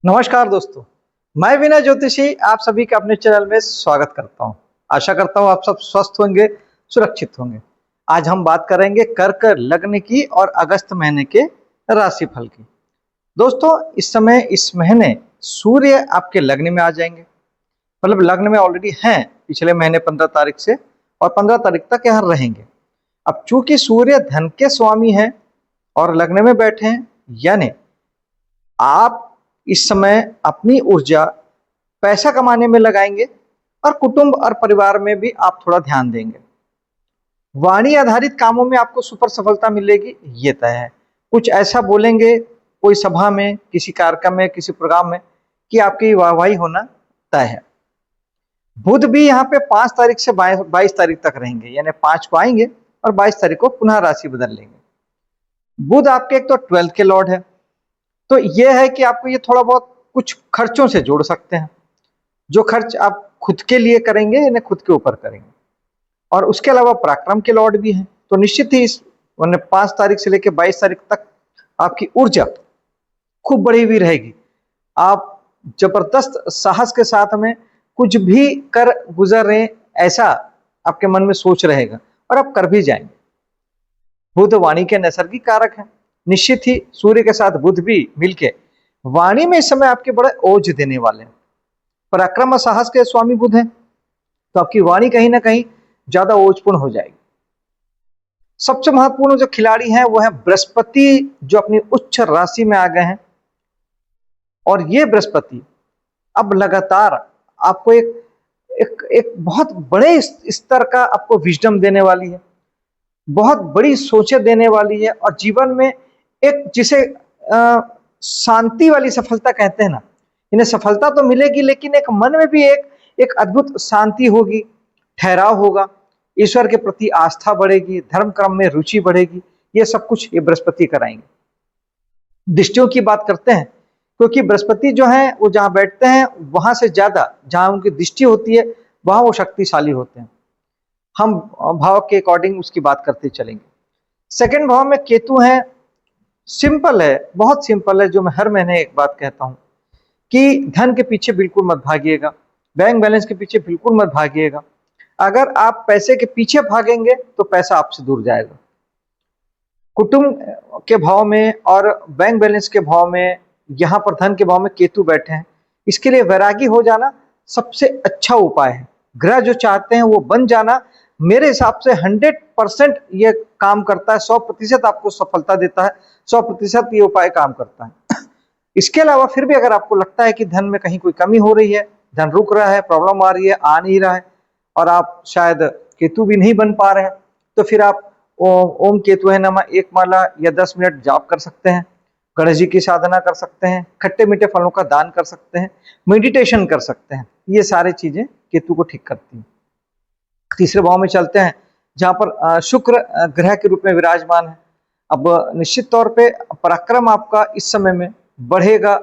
नमस्कार दोस्तों, मैं विनय ज्योतिषी आप सभी का अपने चैनल में स्वागत करता हूं। आशा करता हूं आप सब स्वस्थ होंगे, सुरक्षित होंगे। आज हम बात करेंगे कर्क लग्न की और अगस्त महीने के राशिफल की। दोस्तों, इस समय इस महीने सूर्य आपके लग्न में आ जाएंगे, मतलब लग्न में ऑलरेडी हैं पिछले महीने 15 तारीख से, और 15 तारीख तक यहाँ रहेंगे। अब चूंकि सूर्य धन के स्वामी हैं और लग्न में बैठे हैं, यानी आप इस समय अपनी ऊर्जा पैसा कमाने में लगाएंगे और कुटुंब और परिवार में भी आप थोड़ा ध्यान देंगे। वाणी आधारित कामों में आपको सुपर सफलता मिलेगी, ये तय है। कुछ ऐसा बोलेंगे कोई सभा में, किसी कार्यक्रम में, किसी प्रोग्राम में, कि आपकी वाहवाही होना तय है। बुध भी यहाँ पे 5 तारीख से 22 तारीख तक रहेंगे, यानी 5 को आएंगे और 22 तारीख को पुनः राशि बदल लेंगे। बुध आपके एक तो 12th के लॉर्ड है, तो ये है कि आपको ये थोड़ा बहुत कुछ खर्चों से जोड़ सकते हैं। जो खर्च आप खुद के लिए करेंगे यानी खुद के ऊपर करेंगे, और उसके अलावा पराक्रम के लॉर्ड भी हैं, तो निश्चित ही इस 5 तारीख से लेकर 22 तारीख तक आपकी ऊर्जा खूब बढ़ी हुई रहेगी। आप जबरदस्त साहस के साथ में कुछ भी कर गुजर रहे हैं, ऐसा आपके मन में सोच रहेगा और आप कर भी जाएंगे। बुध वाणी के नैसर्गिक कारक हैं, निश्चित ही सूर्य के साथ बुध भी मिलके वाणी में इस समय आपके बड़े ओज देने वाले हैं। पराक्रम और साहस के स्वामी बुध हैं, तो आपकी वाणी कहीं ना कहीं ज्यादा ओजपूर्ण हो जाएगी। सबसे महत्वपूर्ण जो खिलाड़ी हैं वो है बृहस्पति, जो अपनी उच्च राशि में आ गए हैं। और ये बृहस्पति अब लगातार आपको एक बहुत बड़े स्तर का आपको विजडम देने वाली है, बहुत बड़ी सोचें देने वाली है, और जीवन में एक जिसे शांति वाली सफलता कहते हैं ना, इन्हें सफलता तो मिलेगी लेकिन एक मन में भी एक अद्भुत शांति होगी, ठहराव होगा, ईश्वर के प्रति आस्था बढ़ेगी, धर्म कर्म में रुचि बढ़ेगी। ये सब कुछ ये बृहस्पति कराएंगे। दृष्टियों की बात करते हैं, क्योंकि बृहस्पति जो है वो जहां बैठते हैं वहां से ज्यादा जहां उनकी दृष्टि होती है वहां वो शक्तिशाली होते हैं। हम भाव के अकॉर्डिंग उसकी बात करते चलेंगे। सेकंड भाव में केतु है। सिंपल है, बहुत सिंपल है, जो मैं हर महीने एक बात कहता हूं कि धन के पीछे बिल्कुल मत भागिएगा, बैंक बैलेंस के पीछे बिल्कुल मत भागिएगा। अगर आप पैसे के पीछे भागेंगे तो पैसा आपसे दूर जाएगा। कुटुंब के भाव में और बैंक बैलेंस के भाव में, यहाँ पर धन के भाव में केतु बैठे हैं, इसके लिए वैरागी हो जाना सबसे अच्छा उपाय है। ग्रह जो चाहते हैं वो बन जाना मेरे हिसाब से 100% ये काम करता है, 100% आपको सफलता देता है, 100% ये उपाय काम करता है। इसके अलावा फिर भी अगर आपको लगता है कि धन में कहीं कोई कमी हो रही है, धन रुक रहा है, प्रॉब्लम आ रही है, आ नहीं रहा है, और आप शायद केतु भी नहीं बन पा रहे हैं, तो फिर आप ओम केतु है नमः 1 माला या 10 मिनट जाप कर सकते हैं, गणेश जी की साधना कर सकते हैं, खट्टे मीठे फलों का दान कर सकते हैं, मेडिटेशन कर सकते हैं। ये सारी चीजें केतु को ठीक करती हैं। तीसरे भाव में चलते हैं, जहां पर शुक्र ग्रह के रूप में विराजमान है। अब निश्चित तौर पे पराक्रम आपका इस समय में बढ़ेगा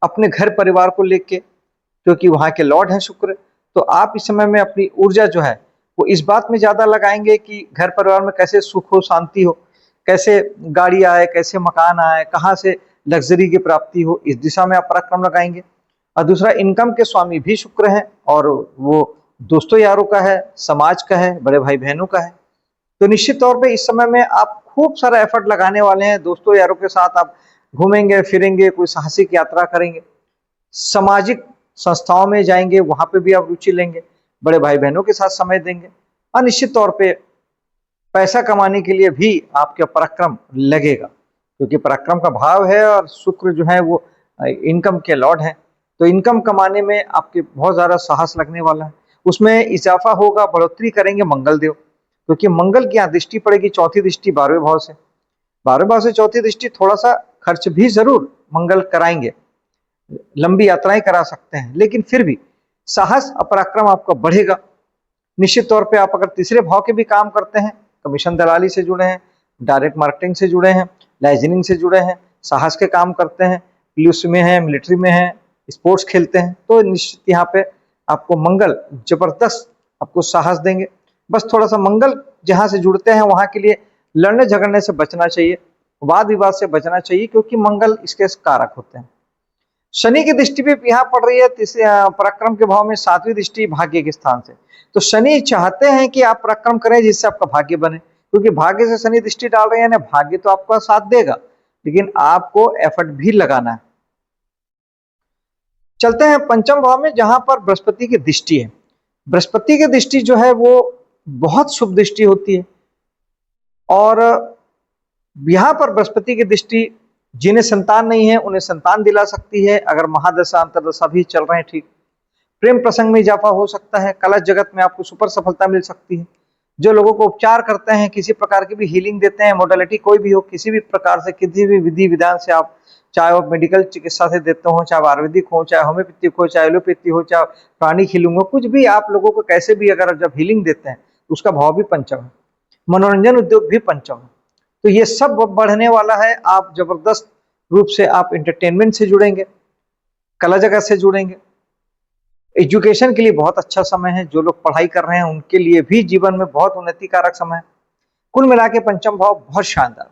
अपने घर परिवार को लेके, क्योंकि वहां के लॉर्ड हैं शुक्र। तो आप इस समय में अपनी ऊर्जा जो है वो इस बात में ज्यादा लगाएंगे कि घर परिवार में कैसे सुख हो, शांति हो, कैसे गाड़ी आए, कैसे मकान आए, कहाँ से लग्जरी की प्राप्ति हो, इस दिशा में आप पराक्रम लगाएंगे। और दूसरा, इनकम के स्वामी भी शुक्र है, और वो दोस्तों यारों का है, समाज का है, बड़े भाई बहनों का है। तो निश्चित तौर पे इस समय में आप खूब सारा एफर्ट लगाने वाले हैं। दोस्तों यारों के साथ आप घूमेंगे फिरेंगे, कोई साहसिक यात्रा करेंगे, सामाजिक संस्थाओं में जाएंगे, वहां पे भी आप रुचि लेंगे, बड़े भाई बहनों के साथ समय देंगे, और निश्चित तौर पे पैसा कमाने के लिए भी आपका पराक्रम लगेगा, क्योंकि पराक्रम का भाव है और शुक्र जो है वो इनकम के लॉर्ड है। तो इनकम कमाने में आपके बहुत ज्यादा साहस लगने वाला है, उसमें इजाफा होगा, बढ़ोतरी करेंगे मंगल देव, क्योंकि मंगल की यहाँ दृष्टि पड़ेगी, चौथी दृष्टि 12वें भाव से। 12वें भाव से चौथी दृष्टि, थोड़ा सा खर्च भी जरूर मंगल कराएंगे, लंबी यात्राएं करा सकते हैं, लेकिन फिर भी साहस और पराक्रम आपका बढ़ेगा। निश्चित तौर पे आप अगर तीसरे भाव के भी काम करते हैं, कमीशन दलाली से जुड़े हैं, डायरेक्ट मार्केटिंग से जुड़े हैं, लाइजनिंग से जुड़े हैं, साहस के काम करते हैं, पुलिस में हैं, मिलिट्री में हैं, स्पोर्ट्स खेलते हैं, तो निश्चित यहाँ पे आपको मंगल जबरदस्त आपको साहस देंगे। बस थोड़ा सा मंगल जहां से जुड़ते हैं वहां के लिए लड़ने झगड़ने से बचना चाहिए, वाद विवाद से बचना चाहिए, क्योंकि मंगल इसके कारक होते हैं। शनि की दृष्टि भी यहाँ पड़ रही है पराक्रम के भाव में, 7वीं दृष्टि भाग्य के स्थान से। तो शनि चाहते हैं कि आप पराक्रम करें जिससे आपका भाग्य बने, क्योंकि भाग्य से शनि दृष्टि डाल रहे हैं, भाग्य तो आपका साथ देगा लेकिन आपको एफर्ट भी लगाना है। चलते हैं पंचम भाव में, जहां पर बृहस्पति की दृष्टि है। बृहस्पति की दृष्टि जो है वो बहुत शुभ दृष्टि होती है, और यहां पर बृहस्पति की दृष्टि जिन्हें संतान नहीं है उन्हें संतान दिला सकती है, अगर महादशा अंतरदशा भी चल रहे हैं ठीक। प्रेम प्रसंग में इजाफा हो सकता है, कला जगत में आपको सुपर सफलता मिल सकती है। जो लोगों को उपचार करते हैं, किसी प्रकार की भी हीलिंग देते हैं, मोडालिटी कोई भी हो, किसी भी प्रकार से किसी भी विधि विधान से आप, चाहे वो मेडिकल चिकित्सा से देते हो, चाहे आयुर्वेदिक हो, चाहे होम्योपैथिक हो, चाहे एलोपैथी हो, चाहे प्राणी हीलिंग हो, कुछ भी आप लोगों को कैसे भी अगर जब हीलिंग देते हैं तो उसका भाव भी पंचम है। मनोरंजन उद्योग भी पंचम है। तो ये सब बढ़ने वाला है। आप जबरदस्त रूप से आप एंटरटेनमेंट से जुड़ेंगे, कला जगत से जुड़ेंगे। एजुकेशन के लिए बहुत अच्छा समय है, जो लोग पढ़ाई कर रहे हैं उनके लिए भी जीवन में बहुत उन्नति कारक समय है। कुल मिला के पंचम भाव बहुत शानदार,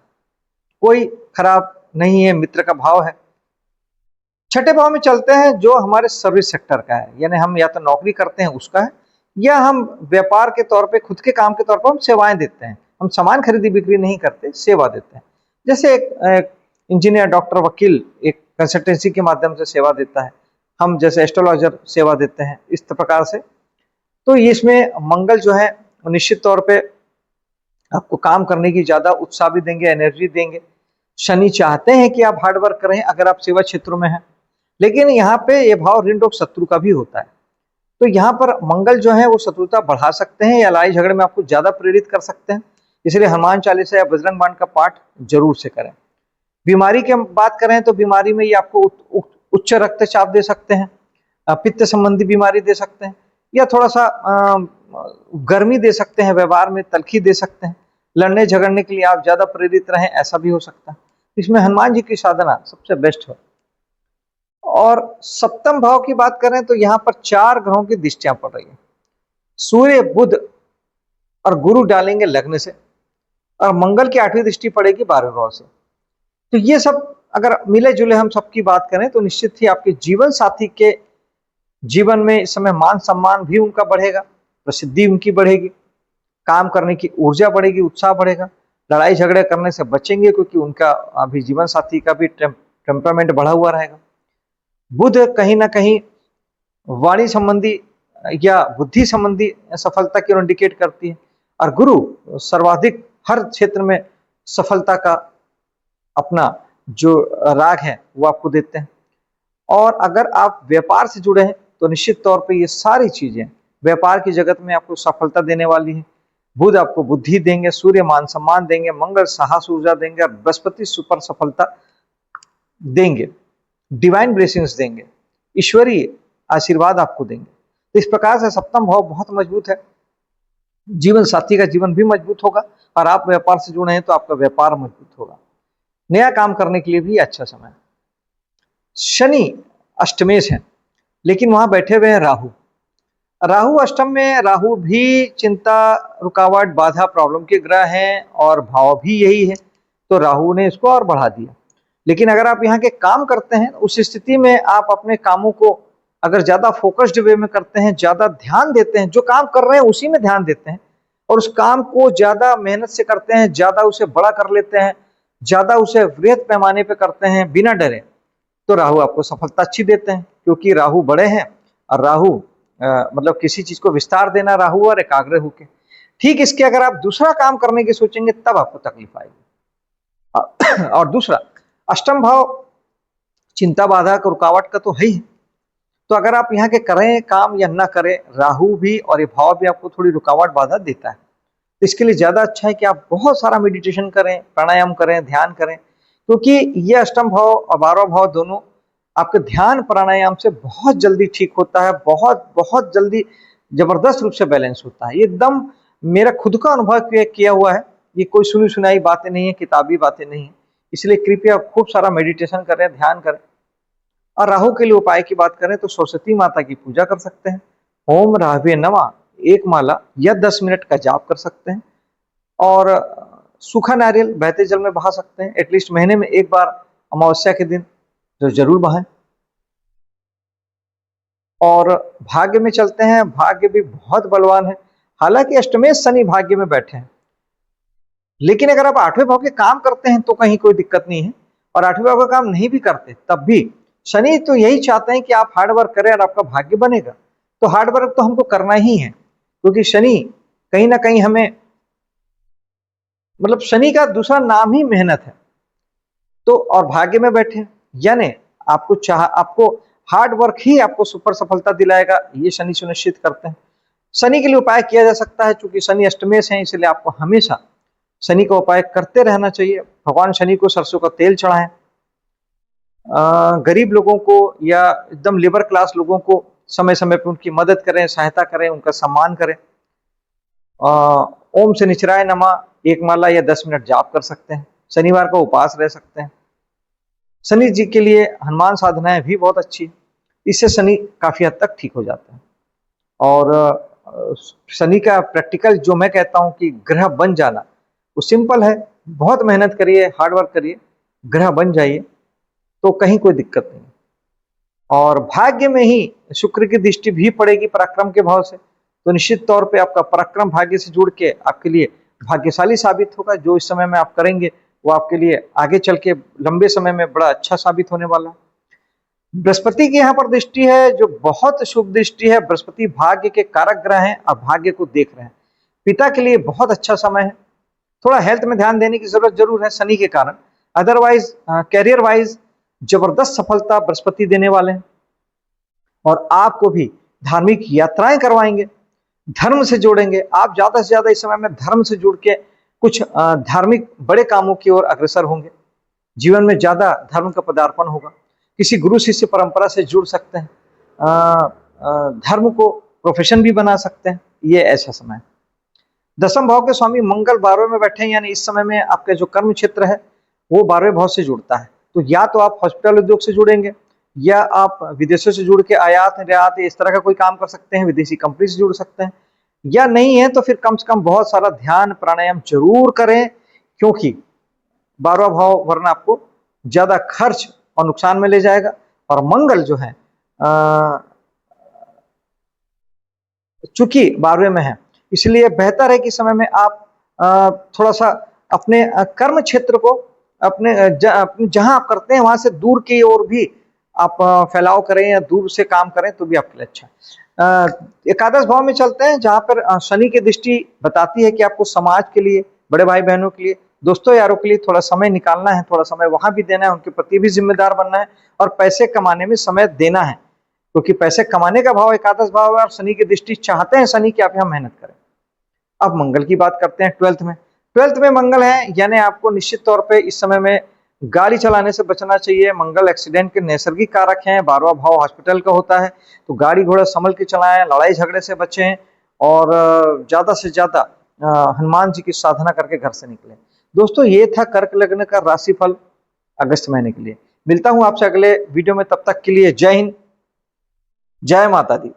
कोई खराब नहीं है, मित्र का भाव है। छठे भाव में चलते हैं, जो हमारे सर्विस सेक्टर का है, यानी हम या तो नौकरी करते हैं उसका है, या हम व्यापार के तौर पे खुद के काम के तौर पर हम सेवाएं देते हैं। हम सामान खरीदी बिक्री नहीं करते, सेवा देते हैं। जैसे एक इंजीनियर, डॉक्टर, वकील एक कंसल्टेंसी के माध्यम से सेवा देता है, हम जैसे एस्ट्रोलॉजर सेवा देते हैं, इस प्रकार से। तो इसमें मंगल जो है निश्चित तौर पे आपको काम करने की ज्यादा उत्साह भी देंगे, एनर्जी देंगे। शनि चाहते हैं कि आप हार्डवर्क करें अगर आप सेवा क्षेत्रों में हैं, लेकिन यहाँ पे ये भाव ऋण रोग शत्रु का भी होता है। तो यहाँ पर मंगल जो है वो शत्रुता बढ़ा सकते हैं या लड़ाई झगड़े में आपको ज्यादा प्रेरित कर सकते हैं, इसलिए हनुमान चालीसा या बजरंग बाण का पाठ जरूर से करें। बीमारी की हम बात करें तो बीमारी में ये आपको उच्च रक्तचाप दे सकते हैं, पित्त संबंधी बीमारी दे सकते हैं, या थोड़ा सा गर्मी दे सकते हैं, व्यवहार में तलखी दे सकते हैं, लड़ने झगड़ने के लिए आप ज्यादा प्रेरित रहें, ऐसा भी हो सकता है। इसमें हनुमान जी की साधना सबसे बेस्ट है। और सप्तम भाव की बात करें तो यहाँ पर 4 ग्रहों की दृष्टियां पड़ रही है। सूर्य, बुध और गुरु डालेंगे लग्न से, और मंगल की 8वीं दृष्टि पड़ेगी 12वें भाव से। तो ये सब अगर मिले जुले हम सबकी बात करें तो निश्चित ही आपके जीवन साथी के जीवन में इस समय मान सम्मान भी उनका बढ़ेगा, प्रसिद्धि उनकी बढ़ेगी, काम करने की ऊर्जा बढ़ेगी, उत्साह बढ़ेगा। लड़ाई झगड़े करने से बचेंगे क्योंकि उनका अभी जीवन साथी का भी टेम्परामेंट बढ़ा हुआ रहेगा। बुध कहीं ना कहीं वाणी संबंधी या बुद्धि संबंधी सफलता की ओर इंडिकेट करती है, और गुरु सर्वाधिक हर क्षेत्र में सफलता का अपना जो राग है वो आपको देते हैं। और अगर आप व्यापार से जुड़े हैं तो निश्चित तौर पे ये सारी चीजें व्यापार की जगत में आपको सफलता देने वाली है। बुध आपको बुद्धि देंगे, सूर्य मान सम्मान देंगे, मंगल साहस ऊर्जा देंगे, और बृहस्पति सुपर सफलता देंगे, डिवाइन ब्लेसिंग्स देंगे, ईश्वरीय आशीर्वाद आपको देंगे। तो इस प्रकार से सप्तम भाव बहुत मजबूत है, जीवन साथी का जीवन भी मजबूत होगा, और आप व्यापार से जुड़े हैं तो आपका व्यापार मजबूत होगा। नया काम करने के लिए भी अच्छा समय है। शनि अष्टमेश है, लेकिन वहां बैठे हुए हैं राहु। राहु अष्टम में, राहु भी चिंता, रुकावट, बाधा, प्रॉब्लम के ग्रह हैं, और भाव भी यही है, तो राहु ने इसको और बढ़ा दिया। लेकिन अगर आप यहाँ के काम करते हैं उस स्थिति में आप अपने कामों को अगर ज्यादा फोकस्ड वे में करते हैं, ज्यादा ध्यान देते हैं, जो काम कर रहे हैं उसी में ध्यान देते हैं, और उस काम को ज्यादा मेहनत से करते हैं, ज्यादा उसे बड़ा कर लेते हैं, ज्यादा उसे वृहद पैमाने पे करते हैं बिना डरे, तो राहु आपको सफलता अच्छी देते हैं, क्योंकि राहु बड़े हैं। और राहु मतलब किसी चीज को विस्तार देना राहु, और एकाग्र होके। ठीक इसके अगर आप दूसरा काम करने की सोचेंगे तब आपको तकलीफ आएगी। और दूसरा, अष्टम भाव चिंता, बाधा, रुकावट का तो है ही। तो अगर आप यहाँ के करें काम या ना करें, राहु भी और ये भाव भी आपको थोड़ी रुकावट बाधा देता है। तो इसके लिए ज्यादा अच्छा है कि आप बहुत सारा मेडिटेशन करें, प्राणायाम करें, ध्यान करें, क्योंकि ये अष्टम भाव और 12वां भाव दोनों आपके ध्यान प्राणायाम से बहुत जल्दी ठीक होता है, बहुत बहुत जल्दी जबरदस्त रूप से बैलेंस होता है। एकदम मेरा खुद का अनुभव किया हुआ है, ये कोई सुनी सुनाई बातें नहीं है, किताबी बातें नहीं है। इसलिए कृपया खूब सारा मेडिटेशन करें, ध्यान करें। और राहु के लिए उपाय की बात करें तो सरस्वती माता की पूजा कर सकते हैं, ओम राहवे नमः 1 माला या 10 मिनट का जाप कर सकते हैं, और सूखा नारियल बहते जल में बहा सकते हैं। एटलीस्ट महीने में एक बार अमावस्या के दिन जो जरूर बहाएं। और भाग्य में चलते हैं, भाग्य भी बहुत बलवान है। हालांकि अष्टमेश शनि भाग्य में बैठे हैं, लेकिन अगर आप 8वें भाव के काम करते हैं तो कहीं कोई दिक्कत नहीं है, और 8वें भाव का काम नहीं भी करते तब भी शनि तो यही चाहते हैं कि आप हार्ड वर्क करें और आपका भाग्य बनेगा। तो हार्ड वर्क तो हमको करना ही है, क्योंकि शनि कहीं ना कहीं हमें, मतलब शनि का दूसरा नाम ही मेहनत है। तो और भाग्य में बैठे, यानी आपको हार्ड वर्क ही आपको सुपर सफलता दिलाएगा, ये शनि सुनिश्चित करते हैं। शनि के लिए उपाय किया जा सकता है, क्योंकि शनि अष्टमेश है, इसलिए आपको हमेशा शनि का उपाय करते रहना चाहिए। भगवान शनि को सरसों का तेल चढ़ाएं। गरीब लोगों को या एकदम लेबर क्लास लोगों को समय समय पर उनकी मदद करें, सहायता करें, उनका सम्मान करें। ओम शनिचराय नमः 1 माला या 10 मिनट जाप कर सकते हैं। शनिवार का उपवास रह सकते हैं। शनि जी के लिए हनुमान साधनाएं भी बहुत अच्छी है, इससे शनि काफी हद तक ठीक हो जाता है। और शनि का प्रैक्टिकल जो मैं कहता हूं कि ग्रह बन जाना, वो सिंपल है। बहुत मेहनत करिए, हार्ड वर्क करिए, ग्रह बन जाइए, तो कहीं कोई दिक्कत नहीं। और भाग्य में ही शुक्र की दृष्टि भी पड़ेगी पराक्रम के भाव से, तो निश्चित तौर पे आपका पराक्रम भाग्य से जुड़ के आपके लिए भाग्यशाली साबित होगा। जो इस समय में आप करेंगे वो आपके लिए आगे चल के लंबे समय में बड़ा अच्छा साबित होने वाला है। बृहस्पति की यहाँ पर दृष्टि है, जो बहुत शुभ दृष्टि है। बृहस्पति भाग्य के कारक ग्रह हैं और भाग्य को देख रहे हैं। पिता के लिए बहुत अच्छा समय है। थोड़ा हेल्थ में ध्यान देने की जरूरत जरूर है शनि के कारण, अदरवाइज कैरियर वाइज जबरदस्त सफलता बृहस्पति देने वाले हैं। और आपको भी धार्मिक यात्राएं करवाएंगे, धर्म से जोड़ेंगे। आप ज्यादा से ज्यादा इस समय में धर्म से जुड़ के कुछ धार्मिक बड़े कामों की ओर अग्रसर होंगे। जीवन में ज्यादा धर्म का पदार्पण होगा। किसी गुरु शिष्य परंपरा से जुड़ सकते हैं। धर्म को प्रोफेशन भी बना सकते हैं। ये ऐसा समय है। 10वें भाव के स्वामी मंगल 12वें में बैठे हैं, यानी इस समय में आपका जो कर्म क्षेत्र है वो 12वें भाव से जुड़ता है। तो या तो आप हॉस्पिटल उद्योग से जुड़ेंगे, या आप विदेशों से जुड़ के आयात निर्यात इस तरह का कोई काम कर सकते हैं, विदेशी कंपनी से जुड़ सकते हैं। या नहीं है तो फिर कम से कम बहुत सारा ध्यान प्राणायाम जरूर करें, क्योंकि 12वां भाव वरना आपको ज्यादा खर्च और नुकसान में ले जाएगा। और मंगल जो है चूंकि 12वें में है, इसलिए बेहतर है कि समय में आप थोड़ा सा अपने कर्म क्षेत्र को अपने जहां आप करते हैं वहां से दूर की ओर भी आप फैलाव करें या दूर से काम करें तो भी आपके लिए अच्छा है। एकादश भाव में चलते हैं, जहां पर शनि की दृष्टि बताती है कि आपको समाज के लिए, बड़े भाई बहनों के लिए, दोस्तों यारों के लिए थोड़ा समय निकालना है, थोड़ा समय वहां भी देना है, उनके प्रति भी जिम्मेदार बनना है और पैसे कमाने में समय देना है, क्योंकि पैसे कमाने का भाव एकादश भाव है और शनि की दृष्टि चाहते हैं शनि की आप यहाँ मेहनत करें। अब मंगल की बात करते हैं। 12th में मंगल है, यानी आपको निश्चित तौर पे इस समय में गाड़ी चलाने से बचना चाहिए। मंगल एक्सीडेंट के नैसर्गिक कारक हैं। 12वां भाव हॉस्पिटल का होता है, तो गाड़ी घोड़ा संभल के चलाएं, लड़ाई झगड़े से बचें और ज्यादा से ज्यादा हनुमान जी की साधना करके घर से निकलें। दोस्तों, ये था कर्क लग्न का राशिफल अगस्त महीने के लिए। मिलता हूं आपसे अगले वीडियो में, तब तक के लिए जय हिंद, जय माता दी।